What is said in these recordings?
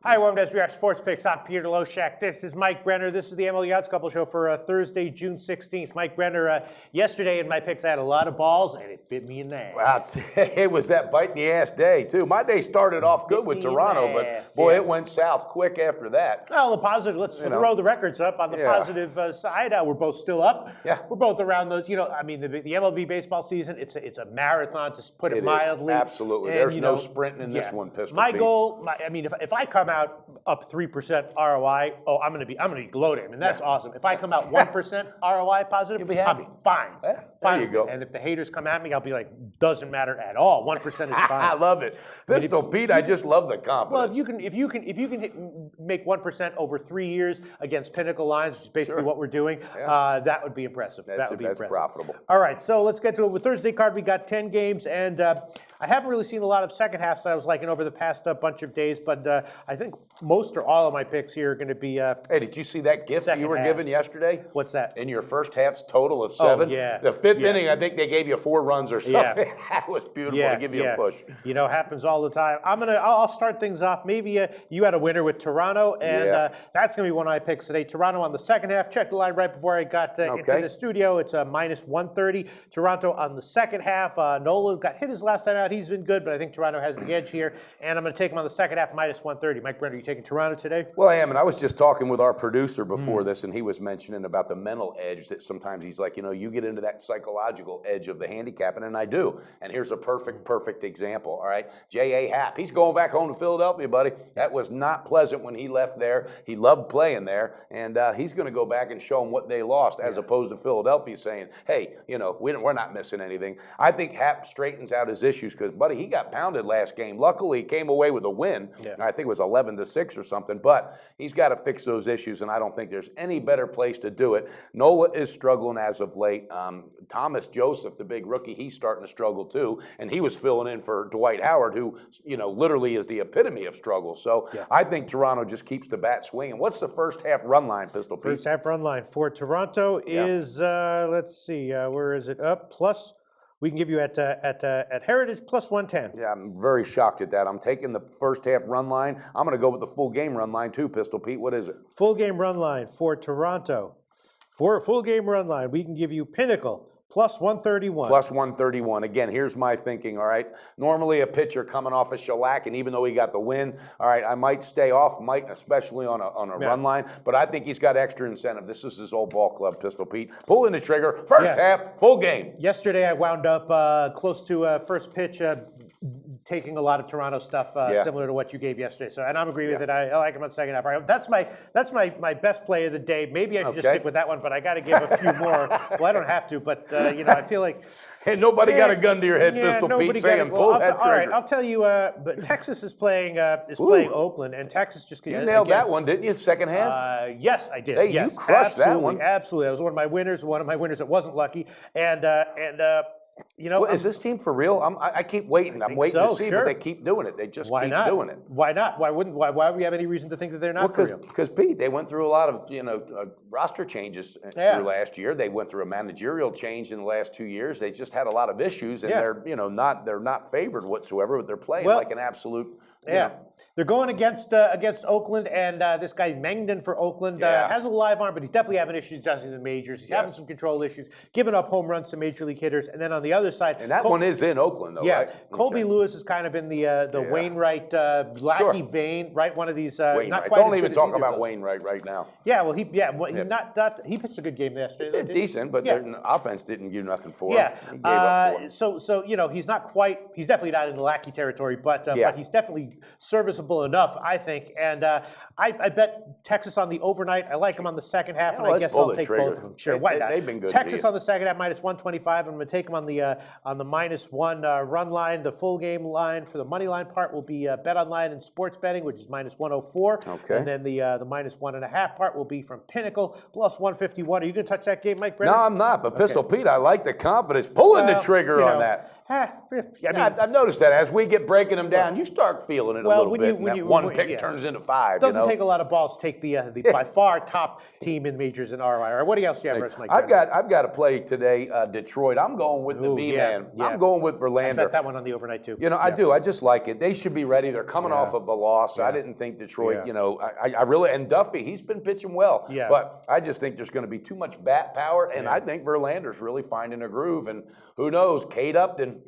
Hi, welcome to SBR Sports Picks. I'm Peter Loshak. This is Mike Brenner. This is the MLB Odds Couple show for Thursday, June 16th. Mike Brenner, yesterday in my picks, I had a lot of balls, and it bit me in the ass. Wow, it was that bite-in-the-ass day, too. My day started off good with Toronto, but, boy, it went south quick after that. Well, the positive, let's throw the records up. On the positive side, we're both still up. Yeah. We're both around those. You know, I mean, the MLB baseball season, it's a marathon, to put it mildly. Absolutely. And, there's no sprinting in this one, Pistol My Pete. goal, I mean, if I come out up 3% ROI, I'm gonna be gloating, and that's awesome. If I come out 1% ROI positive, you'll be happy. I'll be fine. Yeah, fine. there you go. And if the haters come at me, I'll be like, doesn't matter at all. 1% is fine. I love it, Pistol Pete. I just love the confidence. Well, if you can make 1% over 3 years against Pinnacle lines, which is basically what we're doing, that would be impressive. That's profitable. All right, so let's get to it. With Thursday card, we got 10 games, and I haven't really seen a lot of second halves I was liking over the past bunch of days, but I think most or all of my picks here are going to be. Hey, did you see that gift you were given yesterday? What's that? In your first half's total of 7? Oh, yeah. The fifth inning, I think they gave you 4 runs or something. Yeah. That was beautiful to give you a push. You know, happens all the time. I'll start things off. Maybe you had a winner with Toronto, and that's going to be one of my picks today. Toronto on the second half. Check the line right before I got into the studio. It's minus 130. Toronto on the second half. Nola got hit his last time out. He's been good, but I think Toronto has the edge here, and I'm going to take him on the second half minus 130. Mike Brenner, you taking Toronto today? Well, I am, and I was just talking with our producer before this, and he was mentioning about the mental edge that sometimes he's like, you get into that psychological edge of the handicapping, and I do. And here's a perfect example, all right? J.A. Happ, he's going back home to Philadelphia, buddy. That was not pleasant when he left there. He loved playing there, and he's going to go back and show them what they lost, as opposed to Philadelphia saying, hey, we're not missing anything. I think Happ straightens out his issues because, buddy, he got pounded last game. Luckily, he came away with a win. Yeah. I think it was 11-6 or something, but he's got to fix those issues, and I don't think there's any better place to do it. Nola is struggling as of late. Thomas Joseph, the big rookie, he's starting to struggle too, and he was filling in for Dwight Howard, who, literally is the epitome of struggle. So I think Toronto just keeps the bat swinging. What's the first half run line, Pistol Pete? First half run line for Toronto is, let's see, where is it? Plus. We can give you at Heritage plus 110. Yeah, I'm very shocked at that. I'm taking the first half run line. I'm going to go with the full game run line too, Pistol Pete. What is it? Full game run line for Toronto. For a full game run line, we can give you Pinnacle plus 131. Plus 131. Again, here's my thinking, all right? Normally a pitcher coming off a shellac, and even though he got the win, all right, I might stay off, especially on a run line, but I think he's got extra incentive. This is his old ball club, Pistol Pete. Pulling the trigger, first half, full game. Yesterday I wound up close to first pitch, taking a lot of Toronto stuff similar to what you gave yesterday. So, and I'm agreeing with it. I like him on the second half. Right, that's my best play of the day. Maybe I should just stick with that one, but I got to give a few more. Well, I don't have to, but I feel like. And nobody got a gun to your head, Pistol Pete, saying pull that trigger. All right, I'll tell you. But Texas is playing Oakland, and Texas just you nailed that one, didn't you? Second half. Yes, I did. Hey, yes, you crushed that one. Absolutely, that was one of my winners. One of my winners that wasn't lucky, and. Well, is this team for real? I keep waiting. I'm waiting to see, but they keep doing it. They just keep doing it. Why not? Why would we have any reason to think that they're not for real? Because Pete, they went through a lot of roster changes through last year. They went through a managerial change in the last 2 years. They just had a lot of issues, and they're not favored whatsoever. But they're playing like an absolute. They're going against Oakland, and this guy Mengden for Oakland has a live arm, but he's definitely having issues adjusting to the majors. He's having some control issues, giving up home runs to major league hitters, and then on the other side, and that one is in Oakland, though. Right? Colby Lewis is kind of in the Wainwright lackey vein, right? One of these. Not quite Don't even talk about Wainwright right now. Yeah, well, he pitched a good game yesterday. Decent, but their offense didn't do nothing for him. Yeah, he gave up for him. So he's not quite. He's definitely not in the lackey territory, but he's definitely serviceable enough, I think. And I bet Texas on the overnight. I like him on the second half, and I guess I'll take both of them. Sure, why not? They've been good. Texas on the second half minus 125. I'm going to take him on the minus one run line. The full game line for the money line part will be bet online and sports betting, which is minus 104. Okay. And then the minus 1.5 part will be from Pinnacle plus 151. Are you going to touch that game, Mike Brenner? No, I'm not. But Pistol Pete, I like the confidence pulling the trigger on that. I've noticed that as we get breaking them down, you start feeling it a little bit. One pick turns into 5. Doesn't take a lot of balls to take the by far top team in majors in ROI. Or what else do you have, Mike? I've got to play today, Detroit. I'm going with the V-man. I'm going with Verlander. I bet that one on the overnight too. I do. I just like it. They should be ready. They're coming off of a loss. I didn't think Detroit. I really, and Duffy, he's been pitching well. Yeah. But I just think there's going to be too much bat power, and I think Verlander's really finding a groove. And who knows? Kate Upton.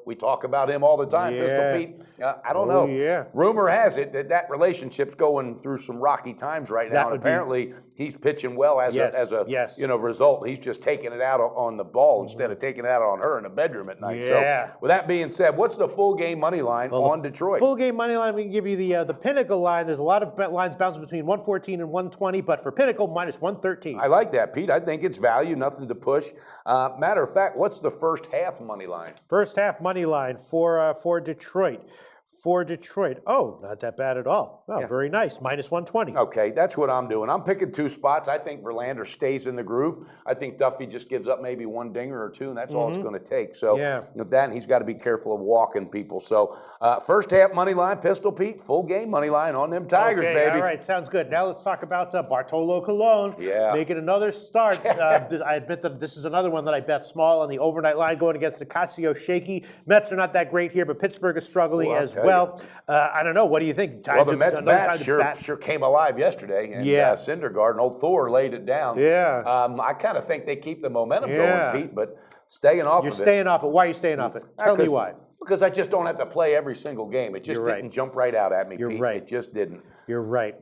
We talk about him all the time. Pistol Pete. I don't know. Yeah. Rumor has it that relationship's going through some rocky times right now. And apparently he's pitching well as a result. He's just taking it out on the ball instead of taking it out on her in the bedroom at night. Yeah. So with that being said, what's the full game money line on Detroit? Full game money line, we can give you the Pinnacle line. There's a lot of lines bouncing between 114 and 120, but for Pinnacle, minus 113. I like that, Pete. I think it's value, nothing to push. Matter of fact, what's the first half money line? First half money line for Detroit. Oh, not that bad at all. Oh, very nice. Minus 120. Okay, that's what I'm doing. I'm picking 2 spots. I think Verlander stays in the groove. I think Duffy just gives up maybe 1 dinger or 2, and that's all it's going to take. So with that, he's got to be careful of walking people. So first half money line, Pistol Pete, full game money line on them Tigers, baby. All right, sounds good. Now let's talk about Bartolo Colon. Making another start. I admit that this is another one that I bet small on the overnight line going against the Casio Shaky. Mets are not that great here, but Pittsburgh is struggling as well. I don't know. What do you think? Well, the Mets bat sure came alive yesterday. And, Syndergaard, old Thor laid it down. I kind of think they keep the momentum going, Pete, but staying off of it. You're staying off it. Why are you staying off it? Tell me why. Because I just don't have to play every single game. It just didn't jump right out at me, Pete. Right. It just didn't. You're right.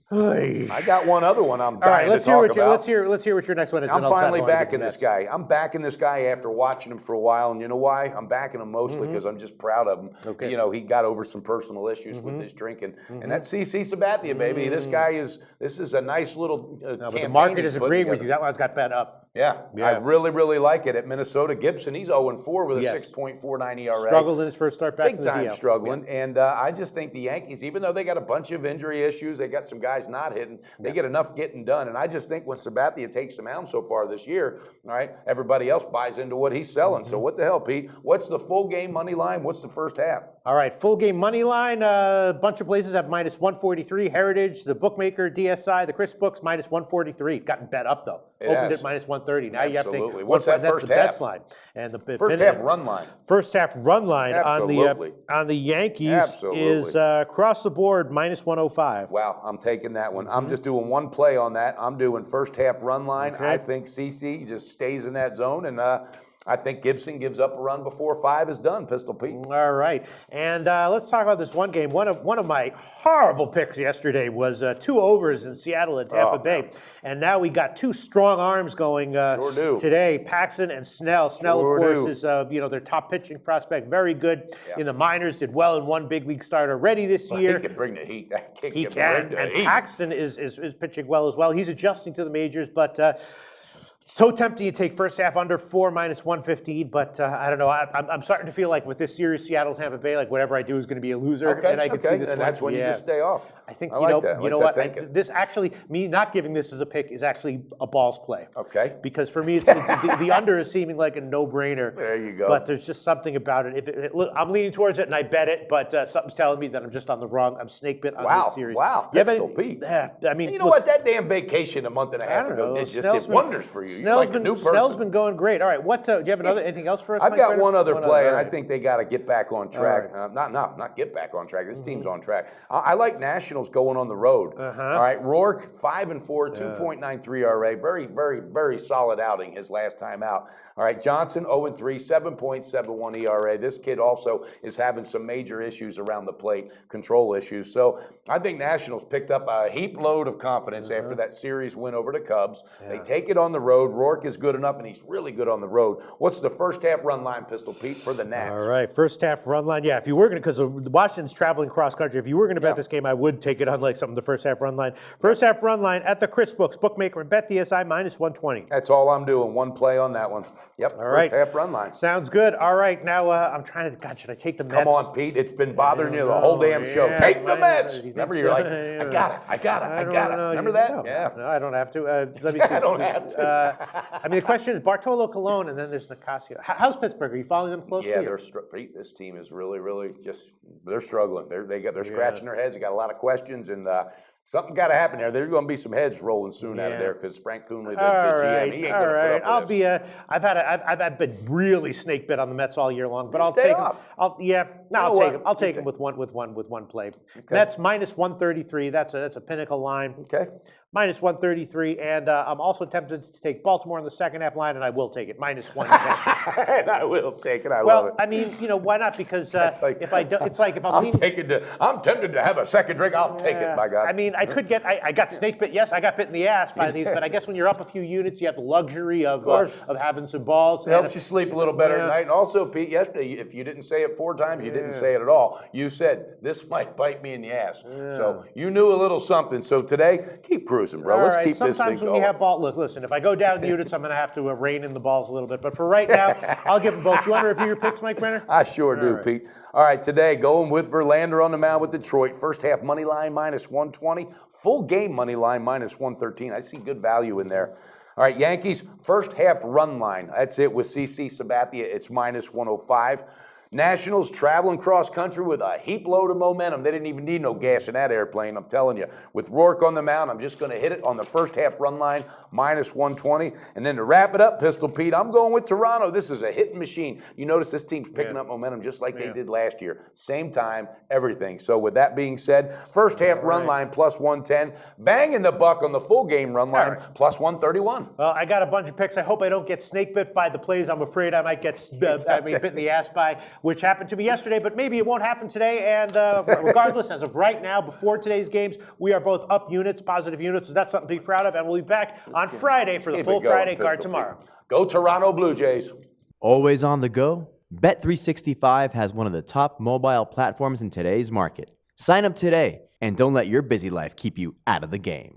I got one other one I'm dying to talk about. Let's hear what your next one is. I'm finally backing this guy. I'm backing this guy after watching him for a while, and you know why? I'm backing him mostly because I'm just proud of him. Okay. He got over some personal issues with his drinking, and that CC Sabathia, baby. This is a nice little campaign. But the market is agreeing with you. That one's got bet up. Yeah, I really, really like it. At Minnesota, Gibson, he's 0-4 with a 6.49 ERA. Struggled in his first start back Big time struggling. And I just think the Yankees, even though they got a bunch of injury issues, they got some guys not hitting, they get enough getting done. And I just think when Sabathia takes the mound so far this year, all right, everybody else buys into what he's selling. So what the hell, Pete? What's the full game money line? What's the first half? All right, full game money line. A bunch of places have minus 143. Heritage, the bookmaker, DSI, the Chris Books, minus 143. Gotten bet up, though. Opened at minus 130. Now you have to think, what's that first half? Best line. And the first half run line. First half run line on the Yankees is across the board minus 105. Wow, I'm taking that one. I'm just doing one play on that. I'm doing first half run line. I think CC just stays in that zone, and I think Gibson gives up a run before 5 is done, Pistol Pete. All right. And let's talk about this one game. One of my horrible picks yesterday was 2 overs in Seattle and Tampa Bay. And now we got 2 strong arms going today, Paxton and Snell. Snell, of course, is their top pitching prospect, very good in the minors, did well in 1 big league start already this year. He can bring the heat. He can. And Paxton is pitching well as well. He's adjusting to the majors, but so tempting to take first half under 4 minus 115, but I don't know. I'm starting to feel like with this series, Seattle, Tampa Bay, like whatever I do is going to be a loser. And I can see this. And that's when you just stay off. I think you know what? This actually, me not giving this as a pick is actually a balls play. Okay. Because for me, it's the under is seeming like a no-brainer. There you go. But there's just something about it. I'm leaning towards it, and I bet it. But something's telling me that I'm just on the wrong. I'm snake bit on this series. Wow. Pistol Pete. I mean, you know what? That damn vacation a month and a half ago did wonders for you. You're like a new person. Snell's been going great. All right. What? Do you have anything else for us? I've got one other play, and I think they got to get back on track. Not get back on track. This team's on track. I like Nationals going on the road. All right, Rourke 5-4, 2.93 ERA, very, very, very solid outing his last time out. All right, Johnson 0-3, 7.71 ERA. This kid also is having some major issues around the plate, control issues. So I think Nationals picked up a heap load of confidence after that series win over the Cubs. They take it on the road. Rourke is good enough, and he's really good on the road. What's the first half run line, Pistol Pete, for the Nats? All right, first half run line. Yeah, if you were going to, because Washington's traveling cross country, if you were going to bet this game, I would take it on like something the first half run line. First half run line at the Chris Books bookmaker and bet DSI -120. That's all I'm doing. One play on that one. Yep. All right. First half run line. Sounds good. All right. Now I'm trying to. God, should I take the Mets? Come on, Pete. It's been bothering you the whole damn show. Yeah, Take the Mets. You Remember, think you're so? like, I got it. Remember that? No, Yeah. No, I don't have to. Let me see. I don't have to. I mean, the question is Bartolo Colon, and then there's Nicasio. How's Pittsburgh? Are you following them closely? Yeah, Pete, this team is really just, they're struggling. They're scratching their heads. They got a lot of questions, and something got to happen there. There's going to be some heads rolling soon out of there because Frank Coonley, the GM, he ain't going to put up with this. I've been really snake bit on the Mets all year long, but I'll stay take off. I'll take them with one play. Okay. Mets -133. That's a pinnacle line. Okay. -133, and I'm also tempted to take Baltimore in the second half line, and I will take it -110. And I will take it. I love Well, it. I mean, why not? Because if I don't, it's like if I'm tempted to have a second drink. I'll take it. My God. I mean, I could get. I got snake bit. Yes, I got bit in the ass by these, but I guess when you're up a few units, you have the luxury of having some balls. It helps you sleep a little better at night. And also, Pete, yesterday, if you didn't say it 4 times, you didn't say it at all. You said, this might bite me in the ass. So you knew a little something. So today, keep cruising, bro. Let's keep this thing Sometimes when going. you have ball, listen, if I go down the units, I'm going to have to rein in the balls a little bit. But for right now, I'll give them both. Do you want to review your picks, Mike Brenner? I sure do, Pete. All right, today, going with Verlander on the mound with Detroit. First half money line -120. Full game money line -113. I see good value in there. All right, Yankees, first half run line. That's it with CC Sabathia. It's -105. Nationals traveling cross country with a heap load of momentum. They didn't even need no gas in that airplane, I'm telling you. With Rourke on the mound, I'm just going to hit it on the first half run line, -120. And then to wrap it up, Pistol Pete, I'm going with Toronto. This is a hitting machine. You notice this team's picking up momentum just like they did last year. Same time, everything. So with that being said, first half run line +110. Banging the buck on the full game run line +131. Well, I got a bunch of picks. I hope I don't get snake bit by the plays. I'm afraid I might get bit in the ass by, which happened to me yesterday, but maybe it won't happen today. And regardless, as of right now, before today's games, we are both up units, positive units. So that's something to be proud of. And we'll be back on Friday for the full Friday card tomorrow. Go Toronto Blue Jays. Always on the go? Bet365 has one of the top mobile platforms in today's market. Sign up today and don't let your busy life keep you out of the game.